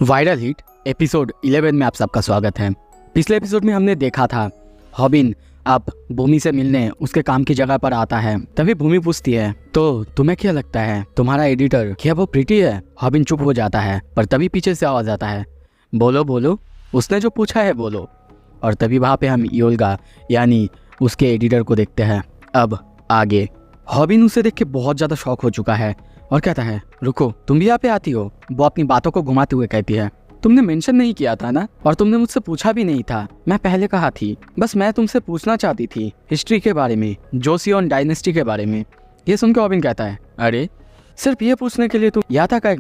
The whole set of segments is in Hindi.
वायरल हिट एपिसोड 11 में आप सबका स्वागत है। पिछले एपिसोड में हमने देखा था हॉबिन अब भूमि से मिलने उसके काम की जगह पर आता है। तभी भूमि पूछती है, तो तुम्हें क्या लगता है तुम्हारा एडिटर क्या वो प्रीटी है? हॉबिन चुप हो जाता है, पर तभी पीछे से आवाज आता है, बोलो बोलो, उसने जो पूछा है बोलो। और तभी वहाँ पे हम योल्गा यानी उसके एडिटर को देखते हैं। अब आगे हॉबिन उसे देख के बहुत ज़्यादा शॉक हो चुका है और कहता है, रुको, तुम भी यहाँ पे आती हो? वो अपनी बातों को घुमाते हुए कहती है, तुमने मेंशन नहीं किया था ना, और तुमने मुझसे पूछा भी नहीं था। मैं पहले कहा थी, बस मैं तुमसे पूछना चाहती थी हिस्ट्री के बारे में, जोसियोन डायनेस्टी के बारे में। ये सुनकर हॉबिन कहता है, अरे सिर्फ ये पूछने के लिए तुम यहाँ तक आ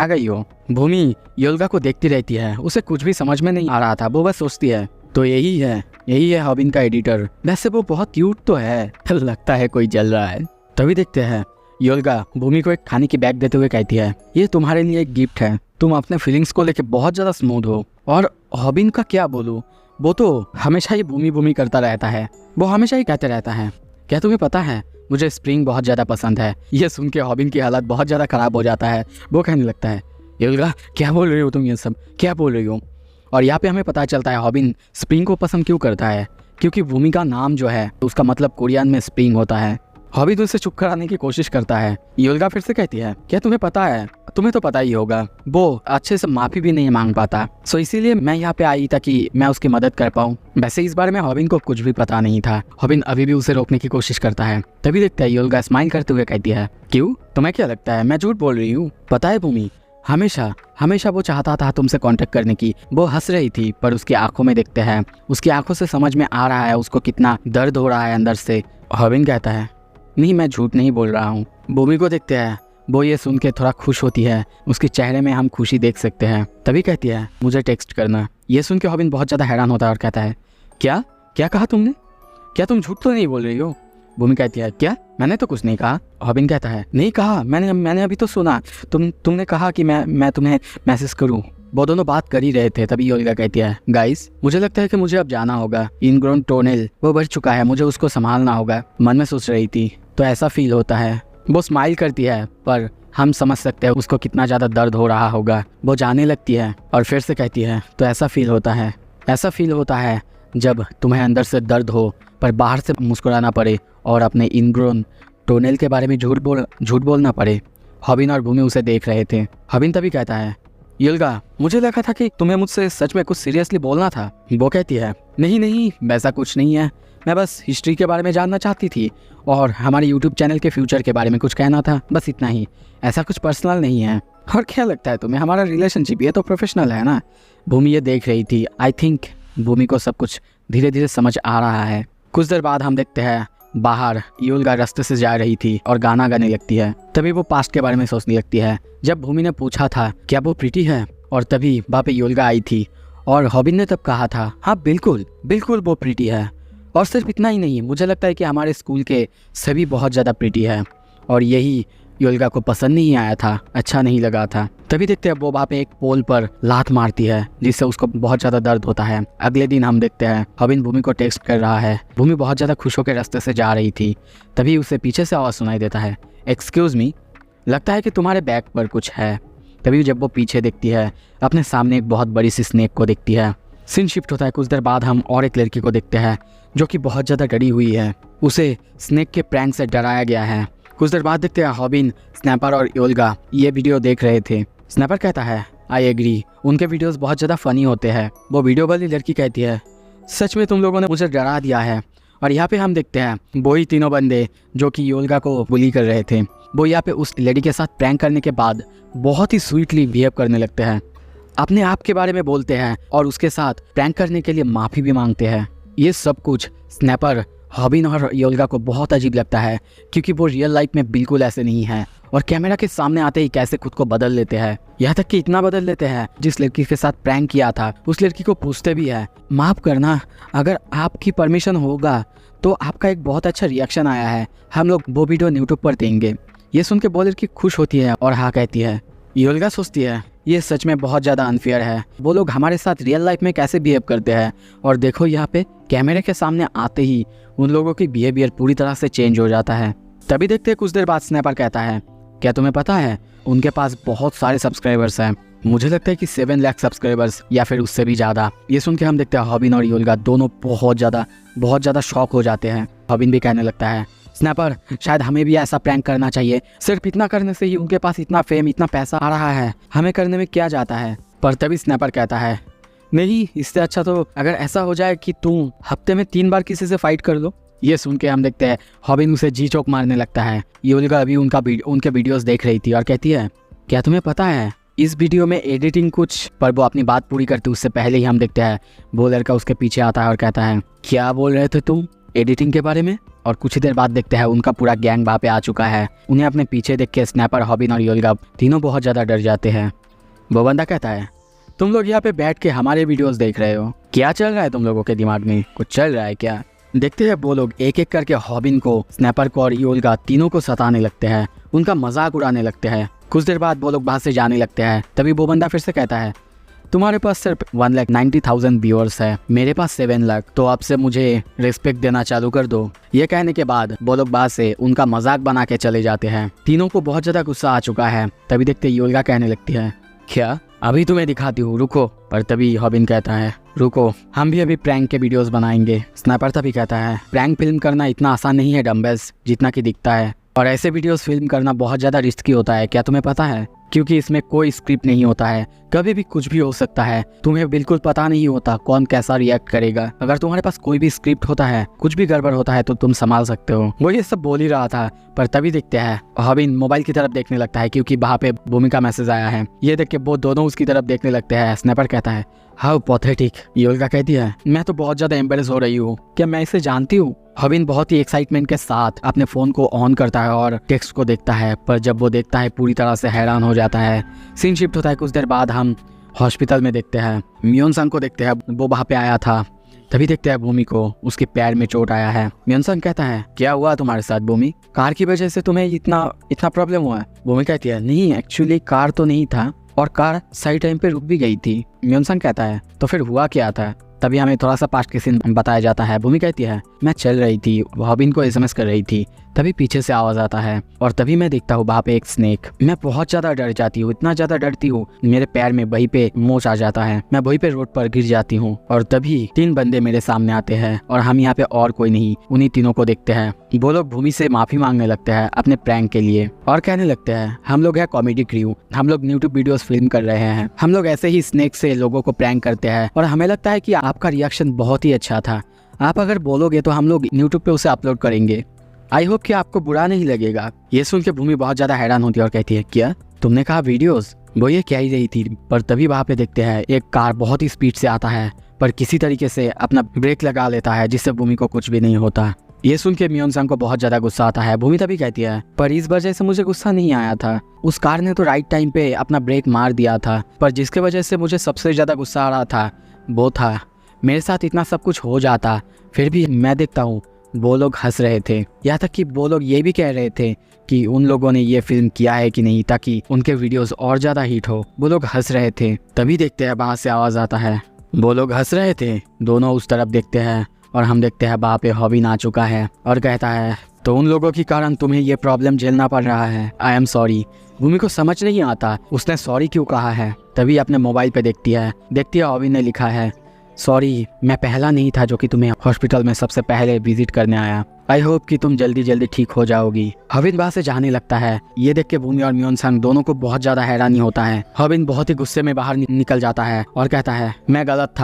गई हो। भूमि योल्गा को देखती रहती है, उसे कुछ भी समझ में नहीं आ रहा था। वो बस सोचती है, तो यही है हॉबिन का एडिटर। वैसे वो बहुत क्यूट तो है, लगता है कोई जल रहा है। तभी देखते हैं योल्गा भूमि को एक खाने की बैग देते हुए कहती है, ये तुम्हारे लिए एक गिफ्ट है। तुम अपने फीलिंग्स को लेके बहुत ज़्यादा स्मूथ हो। और हॉबिन का क्या बोलूँ, वो तो हमेशा ही भूमि करता रहता है। वो हमेशा ही कहते रहता है, क्या तुम्हें पता है मुझे स्प्रिंग बहुत ज़्यादा पसंद है। ये सुन के हॉबिन की हालत बहुत ज़्यादा ख़राब हो जाता है। वो कहने लगता है, योल्गा क्या बोल रही हो तुम, ये सब क्या बोल रही हो? और यहाँ पे हमें पता चलता है हॉबिन स्प्रिंग को पसंद क्यों करता है, क्योंकि भूमि का नाम जो है उसका मतलब कोरियन में स्प्रिंग होता है। हॉबिन उसे चुप कराने की कोशिश करता है। योल्गा फिर से कहती है, क्या तुम्हें पता है? तुम्हें तो पता ही होगा, वो अच्छे से माफी भी नहीं मांग पाता। सो इसीलिए मैं यहाँ पे आई ताकि मैं उसकी मदद कर पाऊँ। वैसे इस बारे में हॉबिन को कुछ भी पता नहीं था। हॉबिन अभी भी उसे रोकने की कोशिश करता है। तभी देखता है योल्गा स्माइल करते हुए कहती है, क्यों, तुम्हें क्या लगता है मैं झूठ बोल रही हूँ? पता है भूमि, हमेशा वो चाहता था तुमसे कांटेक्ट करने की। वो हंस रही थी, पर उसकी आंखों में देखते हैं, उसकी आंखों से समझ में आ रहा है उसको कितना दर्द हो रहा है अंदर से। हॉबिन कहता है, नहीं, मैं झूठ नहीं बोल रहा हूँ। भूमि को देखते हैं, वो ये सुन के थोड़ा खुश होती है, उसके चेहरे में हम खुशी देख सकते हैं। तभी कहती है, मुझे टेक्स्ट करना। ये सुन के हॉबिन बहुत ज़्यादा हैरान होता है और कहता है, क्या कहा तुमने? क्या तुम झूठ तो नहीं बोल रही हो? भूमि कहती है, क्या, मैंने तो कुछ नहीं कहा। हॉबिन कहता है, नहीं कहा, मैंने अभी तो सुना, तुमने कहा कि मैं तुम्हें मैसेज करूँ। वो दोनों बात कर ही रहे थे। तभी योल्गा कहती है, गाइस मुझे लगता है कि मुझे अब जाना होगा। इनग्रोन टोनेल वो बढ़ चुका है, मुझे उसको संभालना होगा। मन में सोच रही थी, तो ऐसा फील होता है। वो स्माइल करती है, पर हम समझ सकते हैं उसको कितना ज़्यादा दर्द हो रहा होगा। वो जाने लगती है और फिर से कहती है, तो ऐसा फील होता है जब तुम्हें अंदर से दर्द हो पर बाहर से मुस्कुराना पड़े और अपने इनग्रोन टोनेल के बारे में झूठ बोलना पड़े। हॉबिन और भूमि उसे देख रहे थे। हॉबिन तभी कहता है, योल्गा मुझे लगा था कि तुम्हें मुझसे सच में कुछ सीरियसली बोलना था। वो कहती है, नहीं, वैसा कुछ नहीं है, मैं बस हिस्ट्री के बारे में जानना चाहती थी और हमारे यूट्यूब चैनल के फ्यूचर के बारे में कुछ कहना था, बस इतना ही, ऐसा कुछ पर्सनल नहीं है। और क्या लगता है तुम्हें, हमारा रिलेशनशिप ये तो प्रोफेशनल है ना? भूमि ये देख रही थी। आई थिंक भूमि को सब कुछ धीरे धीरे समझ आ रहा है। कुछ देर बाद हम देखते हैं बाहर योल्गा रास्ते से जा रही थी और गाना गाने लगती है। तभी वो पास्ट के बारे में सोचने लगती है, जब भूमि ने पूछा था क्या वो प्रीटी है, और तभी वहाँ पे योल्गा आई थी और हॉबिन ने तब कहा था, हाँ बिल्कुल वो प्रीटी है। और सिर्फ इतना ही नहीं, मुझे लगता है कि हमारे स्कूल के सभी बहुत ज़्यादा प्रीटी है, और यही योल्गा को पसंद नहीं आया था, अच्छा नहीं लगा था। तभी देखते हैं वो वहाँ पे एक पोल पर लात मारती है, जिससे उसको बहुत ज़्यादा दर्द होता है। अगले दिन हम देखते हैं हॉबिन भूमि को टेक्स्ट कर रहा है। भूमि बहुत ज़्यादा खुश होकर रास्ते से जा रही थी। तभी उसे पीछे से आवाज़ सुनाई देता है, एक्सक्यूज़ मी, लगता है कि तुम्हारे बैग पर कुछ है। तभी जब वो पीछे देखती है, अपने सामने एक बहुत बड़ी सी स्नेक को देखती है। सीन शिफ्ट होता है। कुछ देर बाद हम और एक लड़की को देखते हैं जो कि बहुत ज़्यादा डरी हुई है। उसे स्नेक के प्रैंक से डराया गया है। कुछ देर बाद देखते हैं हॉबिन, स्नैपर और योल्गा ये वीडियो देख रहे थे। स्नैपर कहता है, आई एग्री, उनके वीडियोस बहुत ज़्यादा फनी होते हैं। वो वीडियो वाली लड़की कहती है, सच में तुम लोगों ने मुझे डरा दिया है। और यहाँ पे हम देखते हैं वही तीनों बंदे जो कि योल्गा को बुली कर रहे थे, वो यहाँ पे उस लेडी के साथ प्रैंक करने के बाद बहुत ही स्वीटली बिहेव करने लगते हैं, अपने आप के बारे में बोलते हैं और उसके साथ प्रैंक करने के लिए माफ़ी भी मांगते हैं। ये सब कुछ स्नैपर, हॉबिन और योल्गा को बहुत अजीब लगता है, क्योंकि वो रियल लाइफ में बिल्कुल ऐसे नहीं है और कैमरा के सामने आते ही कैसे खुद को बदल लेते हैं। यहाँ तक कि इतना बदल लेते हैं, जिस लड़की के साथ प्रैंक किया था उस लड़की को पूछते भी है, माफ़ करना, अगर आपकी परमिशन होगा तो आपका एक बहुत अच्छा रिएक्शन आया है, हम लोग वो वीडियो यूट्यूब पर देंगे। ये सुन के वो लड़की खुश होती है और हाँ कहती है। योल्गा सोचती है, ये सच में बहुत ज़्यादा अनफेयर है, वो लोग हमारे साथ रियल लाइफ में कैसे बिहेव करते हैं, और देखो यहाँ पे कैमरे के सामने आते ही उन लोगों की बिहेवियर पूरी तरह से चेंज हो जाता है। तभी देखते कुछ देर बाद स्नैपर कहता है, क्या तुम्हें पता है उनके पास बहुत सारे सब्सक्राइबर्स हैं। मुझे लगता है कि 7 लाख सब्सक्राइबर्स या फिर उससे भी ज़्यादा। ये सुन के हम देखते हैं हॉबिन और योल्गा दोनों बहुत ज़्यादा शॉक हो जाते हैं। हॉबिन भी कहने लगता है, स्नैपर शायद हमें भी ऐसा प्रैंक करना चाहिए, सिर्फ इतना करने से ही उनके पास इतना फेम इतना पैसा आ रहा है, हमें करने में क्या जाता है। पर तभी स्नैपर कहता है, नहीं, इससे अच्छा तो अगर ऐसा हो जाए कि तुम हफ्ते में 3 बार किसी से फाइट कर लो। ये सुन के हम देखते हैं हॉबिन उसे जी चौक मारने लगता है। योल्गा अभी उनके वीडियोस देख रही थी और कहती है, क्या तुम्हें पता है इस वीडियो में एडिटिंग कुछ। पर वो अपनी बात पूरी करती उससे पहले ही हम देखते हैं वो लड़का उसके पीछे आता है और कहता है, क्या बोल रहे थे तुम एडिटिंग के बारे में। और कुछ ही देर बाद देखते हैं उनका पूरा गैंग वहाँ पे आ चुका है। उन्हें अपने पीछे देख के स्नैपर, हॉबिन और योल्गा तीनों बहुत ज़्यादा डर जाते हैं। वो बंदा कहता है, तुम लोग यहाँ पे बैठ के हमारे वीडियोस देख रहे हो, क्या चल रहा है तुम लोगों के दिमाग में, कुछ चल रहा है क्या। देखते हैं वो लोग एक एक करके हॉबिन को, स्नैपर को और योल्गा तीनों को सताने लगते हैं, उनका मजाक उड़ाने लगते हैं। कुछ देर बाद वो लोग वहाँ से जाने लगते हैं। तभी वो बंदा फिर से कहता है, तुम्हारे पास सिर्फ 1,90,000 व्यूअर्स है, मेरे पास 7 लाख, तो आपसे मुझे रिस्पेक्ट देना चालू कर दो। ये कहने के बाद वो लोग बात से उनका मजाक बना के चले जाते हैं। तीनों को बहुत ज्यादा गुस्सा आ चुका है। तभी देखते योल्गा कहने लगती है, क्या अभी तुम्हें दिखाती हूँ, रुको। पर तभी हॉबिन कहता है, रुको, हम भी अभी प्रैंक के वीडियोस बनाएंगे। स्नैपर तभी कहता है, प्रैंक फिल्म करना इतना आसान नहीं है डम्बेल्स, जितना कि दिखता है, और ऐसे वीडियोस फिल्म करना बहुत ज़्यादा रिस्की होता है, क्या तुम्हें पता है। क्योंकि इसमें कोई स्क्रिप्ट नहीं होता है, कभी भी कुछ भी हो सकता है, तुम्हें बिल्कुल पता नहीं होता कौन कैसा रिएक्ट करेगा। अगर तुम्हारे पास कोई भी स्क्रिप्ट होता है, कुछ भी गड़बड़ होता है तो तुम संभाल सकते हो। वो ये सब बोल ही रहा था। पर तभी देखते हैं हॉबिन मोबाइल की तरफ देखने लगता है क्योंकि वहाँ पे भूमि का मैसेज आया है। ये देख के वो दोनों उसकी तरफ देखने लगते हैं। स्नैपर कहता है, हाउ पैथेटिक। योल्गा कहती है, मैं तो बहुत ज्यादा एम्बेरस हो रही हूँ, क्या मैं इसे जानती हूँ। हॉबिन बहुत ही एक्साइटमेंट के साथ अपने फोन को ऑन करता है और टेक्स्ट को देखता है। पर जब वो देखता है पूरी तरह से हैरान हो जाता है। सीन शिफ्ट होता है। कुछ देर बाद हम हॉस्पिटल में देखते हैं म्योनसंग को देखते हैं, वो वहाँ पे आया था। तभी देखते हैं भूमि को, उसके पैर में चोट आया है। म्योनसंग कहता है, क्या हुआ तुम्हारे साथ भूमि, कार की वजह से तुम्हें इतना प्रॉब्लम हुआ है। भूमि कहती है, नहीं एक्चुअली कार तो नहीं था और कार सही टाइम पे रुक भी गई थी। म्योनसंग कहता है, तो फिर हुआ क्या था। तभी हमें थोड़ा सा पास्ट के सीन बताया जाता है। भूमि कहती है, मैं चल रही थी, हॉबिन को एसएमएस कर रही थी, तभी पीछे से आवाज आता है और तभी मैं देखता हूँ वहाँ पे एक स्नेक। मैं बहुत ज्यादा डर जाती हूँ, इतना ज्यादा डरती हूँ मेरे पैर में वहीं पे मोच आ जाता है, मैं वहीं पे रोड पर गिर जाती हूँ। और तभी 3 बंदे मेरे सामने आते हैं और हम यहाँ पे और कोई नहीं, उन्हीं तीनों को देखते हैं। वो लोग भूमि से माफी मांगने लगते हैं अपने प्रैंक के लिए और कहने लगते हैं, हम लोग है कॉमेडी क्रू, हम लोग यूट्यूब वीडियोस फिल्म कर रहे हैं, हम लोग ऐसे ही स्नेक से लोगों को प्रैंक करते हैं और हमें लगता है कि आपका रिएक्शन बहुत ही अच्छा था, आप अगर बोलोगे तो हम लोग यूट्यूब पे उसे अपलोड करेंगे, आई होप कि आपको बुरा नहीं लगेगा। ये सुन के भूमि बहुत ज्यादा हैरान होती है और कहती है, क्या तुमने कहा वीडियोस। वो ये कह ही रही थी। पर तभी वहाँ पे देखते हैं एक कार बहुत ही स्पीड से आता है पर किसी तरीके से अपना ब्रेक लगा लेता है जिससे भूमि को कुछ भी नहीं होता। ये सुन के म्योनसंग को बहुत ज्यादा गुस्सा आता है। भूमि तभी कहती है, पर इस वजह से मुझे गुस्सा नहीं आया था, उस कार ने तो राइट टाइम पे अपना ब्रेक मार दिया था, पर जिसके वजह से मुझे सबसे ज्यादा गुस्सा आ रहा था वो था मेरे साथ इतना सब कुछ हो जाता फिर भी मैं देखता हूँ वो लोग हंस रहे थे, यहाँ तक कि वो लोग ये भी कह रहे थे कि उन लोगों ने ये फिल्म किया है कि नहीं ताकि उनके वीडियोस और ज़्यादा हिट हो। वो लोग हंस रहे थे। तभी देखते हैं वहाँ से आवाज़ आता है, वो लोग हंस रहे थे। दोनों उस तरफ देखते हैं और हम देखते हैं वहाँ पे हॉबिन आ चुका है और कहता है, तो उन लोगों के कारण तुम्हें ये प्रॉब्लम झेलना पड़ रहा है, आई एम सॉरी। भूमि को समझ नहीं आता उसने सॉरी क्यों कहा है। तभी अपने मोबाइल पे देखती है हॉबिन ने लिखा है, सॉरी मैं पहला नहीं था जो कि तुम्हें हॉस्पिटल में सबसे पहले विजिट करने आया, आई होप कि तुम जल्दी जल्दी ठीक हो जाओगी। हॉबिन वहाँ से जाने लगता है। ये देख के भूमि और म्योनसंग दोनों को बहुत ज्यादा हैरानी होता है। हॉबिन बहुत ही गुस्से में बाहर निकल जाता है और कहता है, मैं गलत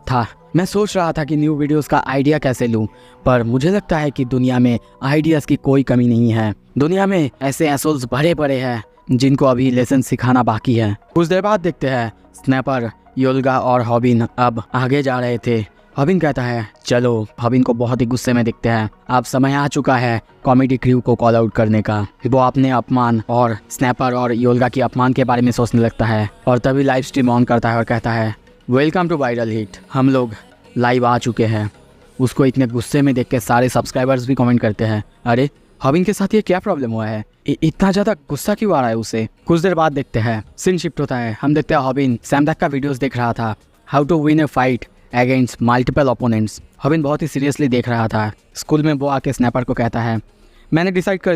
था, मैं सोच रहा था कि न्यू वीडियोस का आइडिया कैसे लूं, पर मुझे लगता है कि दुनिया में आइडियाज की कोई कमी नहीं है, दुनिया में ऐसे एसोल्स भरे पड़े हैं जिनको अभी लेसन सिखाना बाकी है। कुछ देर बाद देखते हैं स्नैपर, योल्गा और हॉबिन अब आगे जा रहे थे। हॉबिन कहता है, चलो। हॉबिन को बहुत ही गुस्से में दिखते हैं। अब समय आ चुका है कॉमेडी क्रू को कॉल आउट करने का। वो अपने अपमान और स्नैपर और योल्गा के अपमान के बारे में सोचने लगता है और तभी लाइव स्ट्रीम ऑन करता है और कहता है, वेलकम टू वायरल हिट, हम लोग लाइव आ चुके हैं। उसको इतने गुस्से में देख के सारे सब्सक्राइबर्स भी कमेंट करते हैं, अरे हॉबिन के साथ ये क्या प्रॉब्लम हुआ है, इतना ज्यादा गुस्सा क्यों आ रहा है उसे। कुछ देर बाद देखते हैं सीन शिफ्ट होता है। हम देखते हैं हॉबिन सैम दैक का वीडियोस देख रहा था, how to win a fight against multiple opponents. हॉबिन बहुत ही सीरियसली देख रहा था। स्कूल में वो आके स्नैपर को कहता है, मैंने डिसाइड कर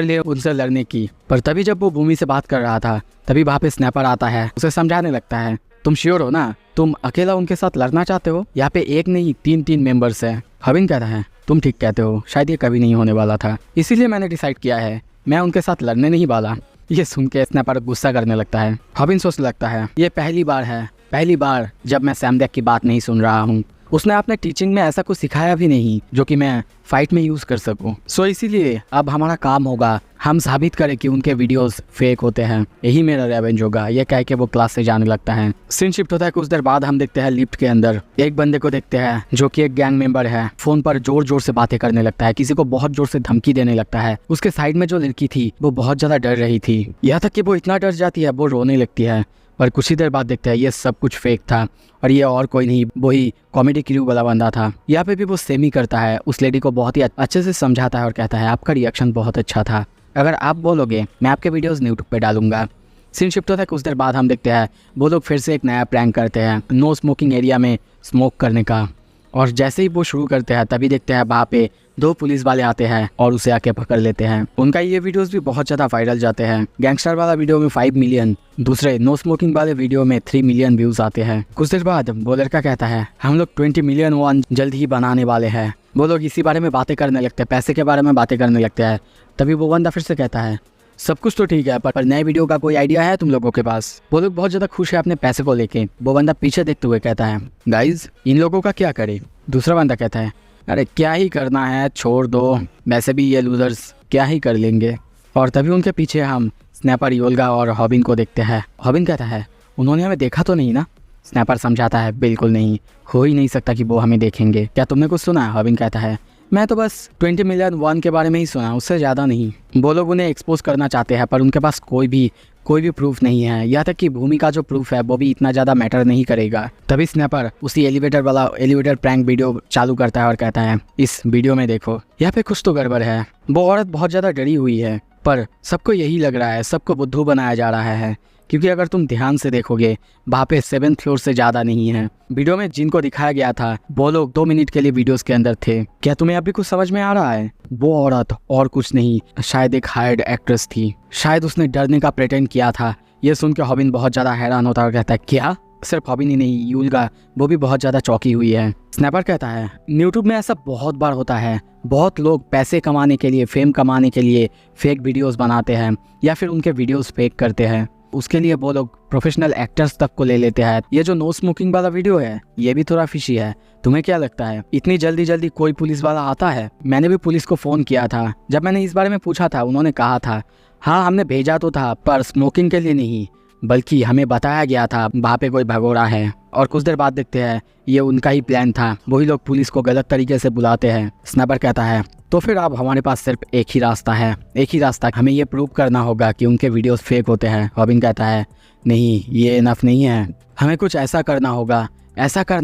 लिया उनसे लड़ने की। पर तभी जब वो भूमि से बात कर रहा था तभी वहाँ पे स्नैपर आता है, उसे समझाने लगता है तुम श्योर हो ना, तुम अकेला उनके साथ लड़ना चाहते हो? यहाँ पे एक नहीं 3 मेंबर्स हैं। हबिन कहता है तुम ठीक कहते हो, शायद ये कभी नहीं होने वाला था, इसीलिए मैंने डिसाइड किया है मैं उनके साथ लड़ने नहीं वाला। ये सुन के स्नैपर गुस्सा करने लगता है। हबिन सोचने लगता है ये पहली बार जब मैं सैमडेक की बात नहीं सुन रहा हूँ। उसने अपने टीचिंग में ऐसा कुछ सिखाया भी नहीं जो कि मैं फाइट में यूज़ कर सकूं। सो इसीलिए अब हमारा काम होगा हम साबित करें कि उनके वीडियोस फेक होते हैं, यही मेरा रिवेंज होगा। ये कह के वो क्लास से जाने लगता है। सीन शिफ्ट होता है। कुछ देर बाद हम देखते हैं लिफ्ट के अंदर एक बंदे को देखते हैं जो कि एक गैंग मेंबर है। फोन पर जोर जोर से बातें करने लगता है, किसी को बहुत जोर से धमकी देने लगता है। उसके साइड में जो लड़की थी वो बहुत ज्यादा डर रही थी, यहाँ तक कि वो इतना डर जाती है वो रोने लगती है। पर कुछ ही देर बाद देखते हैं ये सब कुछ फेक था और ये और कोई नहीं वही कॉमेडी क्रू वाला बंदा था। यहाँ पे भी वो सेम ही करता है, उस लेडी को बहुत ही अच्छे से समझाता है और कहता है आपका रिएक्शन बहुत अच्छा था, अगर आप बोलोगे मैं आपके वीडियोस यूट्यूब पे डालूंगा। सीन शिफ्ट होता है। कुछ देर बाद हम देखते हैं वो लोग फिर से एक नया प्रैंक करते हैं नो स्मोकिंग एरिया में स्मोक करने का। और जैसे ही वो शुरू करते हैं तभी देखते हैं वहाँ पे 2 पुलिस वाले आते हैं और उसे आके पकड़ लेते हैं। उनका ये वीडियोस भी बहुत ज़्यादा वायरल जाते हैं। गैंगस्टर वाला वीडियो में 5 मिलियन, दूसरे नो स्मोकिंग वाले वीडियो में 3 मिलियन व्यूज आते हैं। कुछ देर बाद वो लड़का कहता है हम लोग 20 मिलियन वन जल्द ही बनाने वाले हैं। वो लोग इसी बारे में बातें करने लगते हैं, पैसे के बारे में बातें करने लगते हैं। तभी वो बंदा फिर से कहता है सब कुछ तो ठीक है पर नए वीडियो का कोई आइडिया है तुम लोगों के पास? वो लोग बहुत ज़्यादा खुश है अपने पैसे को लेके। वो बंदा पीछे देखते हुए कहता है गाइज इन लोगों का क्या करे? दूसरा बंदा कहता है अरे क्या ही करना है, छोड़ दो, वैसे भी ये लूजर्स क्या ही कर लेंगे। और तभी उनके पीछे हम स्नैपर योल्गा और हॉबिन को देखते हैं। हॉबिन कहता है उन्होंने हमें देखा तो नहीं ना? स्नैपर समझाता है बिल्कुल नहीं, हो ही नहीं सकता कि वो हमें देखेंगे, क्या तुमने कुछ सुना है? हॉबिन कहता है मैं तो बस 20 मिलियन वन के बारे में ही सुना, उससे ज़्यादा नहीं। वो लोग उन्हें एक्सपोज करना चाहते हैं पर उनके पास कोई भी प्रूफ नहीं है, यहाँ तक कि भूमि का जो प्रूफ है वो भी इतना ज़्यादा मैटर नहीं करेगा। तभी स्नैपर उसी एलिवेटर प्रैंक वीडियो चालू करता है और कहता है इस वीडियो में देखो यहाँ पे कुछ तो गड़बड़ है। वो औरत बहुत ज़्यादा डरी हुई है पर सबको यही लग रहा है, सबको बुद्धू बनाया जा रहा है, क्योंकि अगर तुम ध्यान से देखोगे वहाँ पे 7th फ्लोर से ज़्यादा नहीं है। वीडियो में जिनको दिखाया गया था वो लोग 2 मिनट के लिए वीडियोस के अंदर थे। क्या तुम्हें अभी कुछ समझ में आ रहा है? वो औरत और कुछ नहीं, शायद एक हायर्ड एक्ट्रेस थी, शायद उसने डरने का प्रेटेंड किया था। ये सुन के हॉबिन बहुत ज़्यादा हैरान होता है और कहता है क्या? सिर्फ हॉबिन ही नहीं, यूल्गा वो भी बहुत ज़्यादा चौंकी हुई है। स्नैपर कहता है यूट्यूब में ऐसा बहुत बार होता है, बहुत लोग पैसे कमाने के लिए, फेम कमाने के लिए फेक वीडियोस बनाते हैं या फिर उनके वीडियोस फेक करते हैं। उसके लिए वो लोग प्रोफेशनल एक्टर्स तक को ले लेते हैं। ये जो नो स्मोकिंग वाला वीडियो है ये भी थोड़ा फिशी है। तुम्हें क्या लगता है इतनी जल्दी कोई पुलिस वाला आता है? मैंने भी पुलिस को फ़ोन किया था, जब मैंने इस बारे में पूछा था उन्होंने कहा था हाँ हमने भेजा तो था पर स्मोकिंग के लिए नहीं, बल्कि हमें बताया गया था वहाँ पे कोई भगोड़ा है। और कुछ देर बाद देखते हैं ये उनका ही प्लान था, वही लोग पुलिस को गलत तरीके से बुलाते हैं। स्नैपर कहता है तो फिर अब हमारे पास सिर्फ एक ही रास्ता, हमें ये प्रूव करना होगा कि उनके वीडियोस फेक होते हैं। हॉबिन कहता है नहीं ये इनफ नहीं है, हमें कुछ ऐसा करना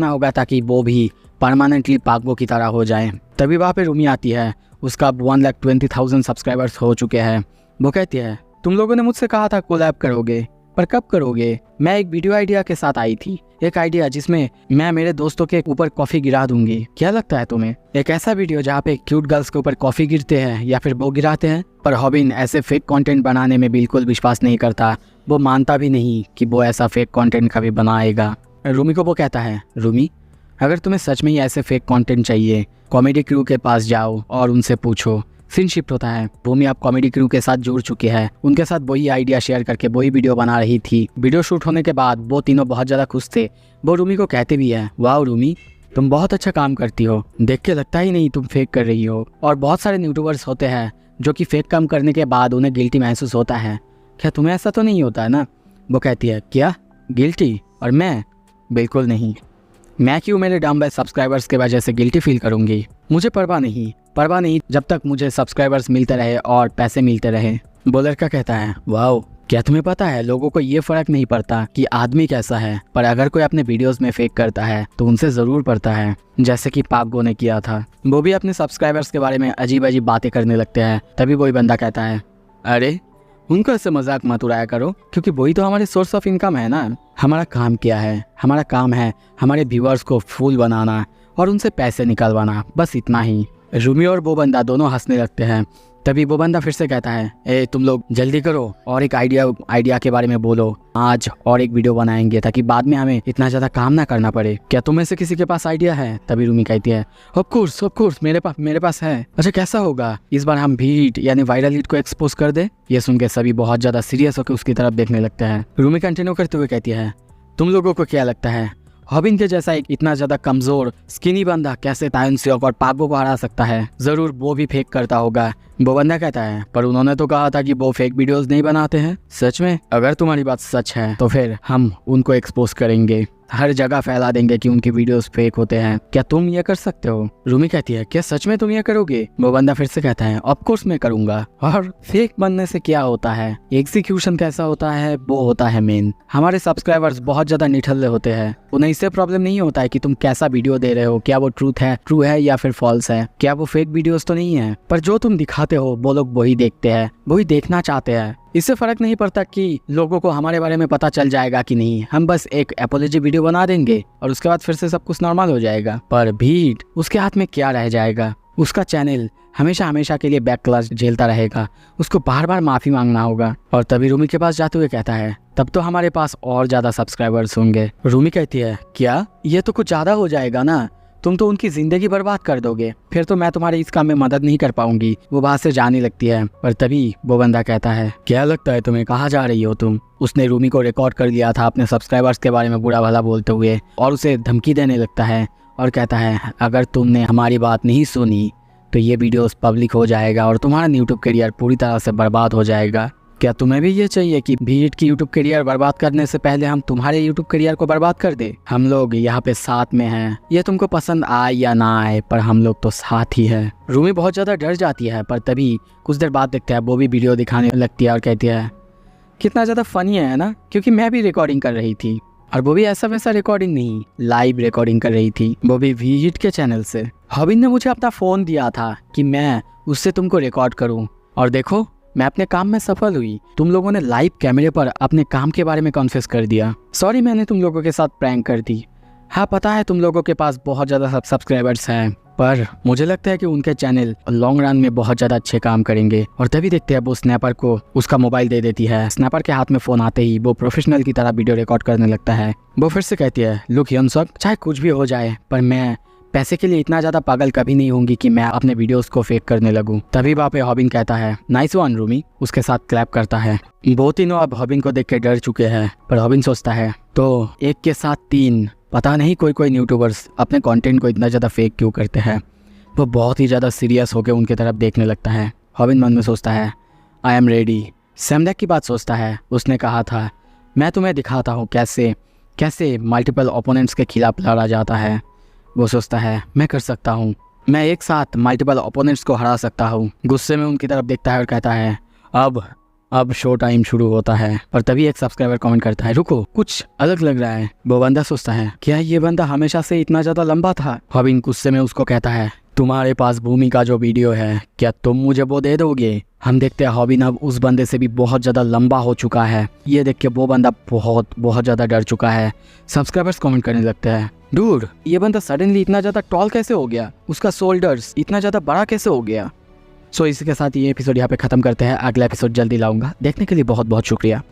होगा ताकि वो भी परमानेंटली पागबो की तरह हो जाए। तभी वहाँ पे रूमी आती है, उसका 1,20,000 सब्सक्राइबर्स हो चुके हैं। वो कहती है तुम लोगों ने मुझसे कहा था कोलैब करोगे, पर कब करोगे? मैं एक वीडियो आइडिया के साथ आई थी, एक आइडिया जिसमें मैं मेरे दोस्तों के ऊपर कॉफ़ी गिरा दूंगी। क्या लगता है तुम्हें? एक ऐसा वीडियो जहाँ पे क्यूट गर्ल्स के ऊपर कॉफ़ी गिरते हैं या फिर वो गिराते हैं। पर हॉबिन ऐसे फेक कंटेंट बनाने में बिल्कुल विश्वास नहीं करता, वो मानता भी नहीं कि वो ऐसा फेक कंटेंट कभी बनाएगा। रूमी को वो कहता है रूमी अगर तुम्हें सच में ही ऐसे फेक कंटेंट चाहिए कॉमेडी क्रू के पास जाओ और उनसे पूछो। सीन शिफ्ट होता है। भूमि अब कॉमेडी क्रू के साथ जुड़ चुकी है, उनके साथ वही आइडिया शेयर करके वही वीडियो बना रही थी। वीडियो शूट होने के बाद वो तीनों बहुत ज़्यादा खुश थे। वो रूमी को कहते भी है वाह रूमी तुम बहुत अच्छा काम करती हो, देख के लगता ही नहीं तुम फेक कर रही हो। और बहुत सारे यूट्यूबर्स होते हैं जो कि फेक काम करने के बाद उन्हें गिल्टी महसूस होता है, क्या तुम्हें ऐसा तो नहीं होता है ना? वो कहती है क्या गिल्टी? और मैं बिल्कुल नहीं, मैं क्यों मेरे डम्ब सब्सक्राइबर्स के वजह से गिल्टी फील करूँगी? मुझे परवाह नहीं जब तक मुझे सब्सक्राइबर्स मिलते रहे और पैसे मिलते रहे। वो लड़का कहता है वाओ क्या तुम्हें पता है लोगों को ये फर्क नहीं पड़ता कि आदमी कैसा है, पर अगर कोई अपने वीडियोस में फेक करता है तो उनसे ज़रूर पड़ता है, जैसे कि पागबो ने किया था। वो भी अपने सब्सक्राइबर्स के बारे में अजीब बातें करने लगते हैं। तभी वही बंदा कहता है अरे उनको ऐसे मजाक मत उड़ाया करो, क्योंकि वही तो हमारे सोर्स ऑफ इनकम है ना। हमारा काम क्या है? हमारा काम है हमारे व्यूअर्स को फूल बनाना और उनसे पैसे निकलवाना, बस इतना ही। रूमी और वो बंदा दोनों हंसने लगते हैं। तभी वो बंदा फिर से कहता है, ए तुम लोग जल्दी करो और एक आइडिया के बारे में बोलो, आज और एक वीडियो बनाएंगे ताकि बाद में हमें इतना ज़्यादा काम ना करना पड़े। क्या तुम में से किसी के पास आइडिया है? तभी रूमी कहती है, ऑफ कोर्स मेरे पास है। अच्छा कैसा होगा? इस बार हम भीड़ यानी वायरल हिट को एक्सपोज कर दे। ये सुन के सभी बहुत ज़्यादा सीरियस होकर उसकी तरफ देखने लगते हैं। रूमी कंटिन्यू करते हुए कहती है, तुम लोगों को क्या लगता है हॉबिन के जैसा एक इतना ज्यादा कमजोर स्किनी बंदा कैसे तायुन सियोक और पागो को हरा सकता है? जरूर वो भी फेक करता होगा। वो बंदा कहता है, पर उन्होंने तो कहा था कि वो फेक वीडियोस नहीं बनाते हैं। सच में? अगर तुम्हारी बात सच है तो फिर हम उनको एक्सपोज करेंगे, हर जगह फैला देंगे कि उनके वीडियोस फेक होते हैं। क्या तुम ये कर सकते हो? रूमी कहती है, क्या सच में तुम ये करोगे? वो बंदा फिर से कहता है, ऑफ कोर्स मैं करूंगा। और फेक बनने से क्या होता है, एग्जीक्यूशन कैसा होता है वो होता है मेन। हमारे सब्सक्राइबर्स बहुत ज्यादा निठल्ले होते हैं, उन्हें इससे प्रॉब्लम नहीं होता है कि तुम कैसा वीडियो दे रहे हो, क्या वो ट्रू है या फिर फॉल्स है, क्या वो फेक वीडियोस तो नहीं है। पर जो तुम दिखाते हो वो लोग वही देखते हैं, वही देखना चाहते हैं। इससे फर्क नहीं पड़ता कि लोगों को हमारे बारे में पता चल जाएगा कि नहीं, हम बस एक एपोलॉजी वीडियो बना देंगे और उसके बाद फिर से सब कुछ नॉर्मल हो जाएगा। पर भीड़, उसके हाथ में क्या रह जाएगा? उसका चैनल हमेशा के लिए बैकलैश झेलता रहेगा, उसको बार बार माफी मांगना होगा। और तभी रूमी के पास जाते हुए कहता है, तब तो हमारे पास और ज्यादा सब्सक्राइबर्स होंगे। रूमी कहती है, क्या ये तो कुछ ज्यादा हो जाएगा ना, तुम तो उनकी जिंदगी बर्बाद कर दोगे, फिर तो मैं तुम्हारे इस काम में मदद नहीं कर पाऊंगी। वो वहां से जाने लगती है। और तभी वो बंदा कहता है, क्या लगता है तुम्हें, कहाँ जा रही हो तुम? उसने रूमी को रिकॉर्ड कर लिया था अपने सब्सक्राइबर्स के बारे में बुरा भला बोलते हुए, और उसे धमकी देने लगता है और कहता है, अगर तुमने हमारी बात नहीं सुनी तो ये वीडियोस पब्लिक हो जाएगा और तुम्हारा यूट्यूब करियर पूरी तरह से बर्बाद हो जाएगा। क्या तुम्हें भी ये चाहिए कि भीड़ की यूट्यूब करियर बर्बाद करने से पहले हम तुम्हारे यूट्यूब करियर को बर्बाद कर दे? हम लोग यहाँ पे साथ में हैं, ये तुमको पसंद आए या ना आए, पर हम लोग तो साथ ही है। रूमी बहुत ज्यादा डर जाती है, पर तभी कुछ देर बाद देखते हैं वो भी वीडियो दिखाने लगती है और कहती है, कितना ज्यादा फनी है ना, क्योंकि मैं भी रिकॉर्डिंग कर रही थी, और वो भी ऐसा वैसा रिकॉर्डिंग नहीं, लाइव रिकॉर्डिंग कर रही थी, वो भी वीहिट के चैनल से। हॉबिन ने मुझे अपना फोन दिया था कि मैं उससे तुमको रिकॉर्ड करूं, और देखो मैं अपने काम में सफल हुई। तुम लोगों ने लाइव कैमरे पर अपने काम के बारे में कॉन्फेस कर दिया। सॉरी मैंने तुम लोगों के साथ प्रैंक कर दी। हाँ पता है तुम लोगों के पास बहुत ज़्यादा सब्सक्राइबर्स हैं, पर मुझे लगता है कि उनके चैनल लॉन्ग रन में बहुत ज़्यादा अच्छे काम करेंगे। और तभी देखते हैं वो स्नैपर को उसका मोबाइल दे देती है। स्नैपर के हाथ में फ़ोन आते ही वो प्रोफेशनल की तरह वीडियो रिकॉर्ड करने लगता है। वो फिर से कहती है, लुक योनसक, चाहे कुछ भी हो जाए पर मैं पैसे के लिए इतना ज्यादा पागल कभी नहीं होंगी कि मैं अपने वीडियोस को फेक करने लगूं। तभी वहाँ पे हॉबिन कहता है, नाइस वन रूमी, उसके साथ क्लैप करता है। वो तीनों अब हॉबिन को देख के डर चुके हैं, पर हॉबिन सोचता है, तो एक के साथ तीन, पता नहीं कोई यूट्यूबर्स अपने कंटेंट को इतना ज़्यादा फेक क्यों करते हैं। वो बहुत ही ज़्यादा सीरियस होकर उनकी तरफ देखने लगता है। हॉबिन मन में सोचता है, आई एम रेडी। सैमडेक की बात सोचता है, उसने कहा था मैं तुम्हें दिखाता हूँ कैसे मल्टीपल ओपोनेंट्स के खिलाफ लड़ा जाता है। वो सोचता है, मैं कर सकता हूँ, मैं एक साथ मल्टीपल ओपोनेंट्स को हरा सकता हूँ। गुस्से में उनकी तरफ देखता है और कहता है, अब शो टाइम शुरू होता है। पर तभी एक सब्सक्राइबर कमेंट करता है, रुको कुछ अलग लग रहा है। वो बंदा सोचता है, क्या ये बंदा हमेशा से इतना ज्यादा लंबा था? हॉबिन गुस्से में उसको कहता है, तुम्हारे पास भूमि का जो वीडियो है, क्या तुम मुझे वो दे दोगे? हम देखते हैं हॉबिन अब उस बंदे से भी बहुत ज़्यादा लंबा हो चुका है। ये देख के वो बंदा बहुत ज़्यादा डर चुका है। सब्सक्राइबर्स कमेंट करने लगते हैं, डूड ये बंदा सडनली इतना ज़्यादा टॉल कैसे हो गया, उसका शोल्डर्स इतना ज़्यादा बड़ा कैसे हो गया। सो इसी के साथ ये एपिसोड यहाँ पे ख़त्म करते हैं। अगला एपिसोड जल्दी लाऊंगा। देखने के लिए बहुत शुक्रिया।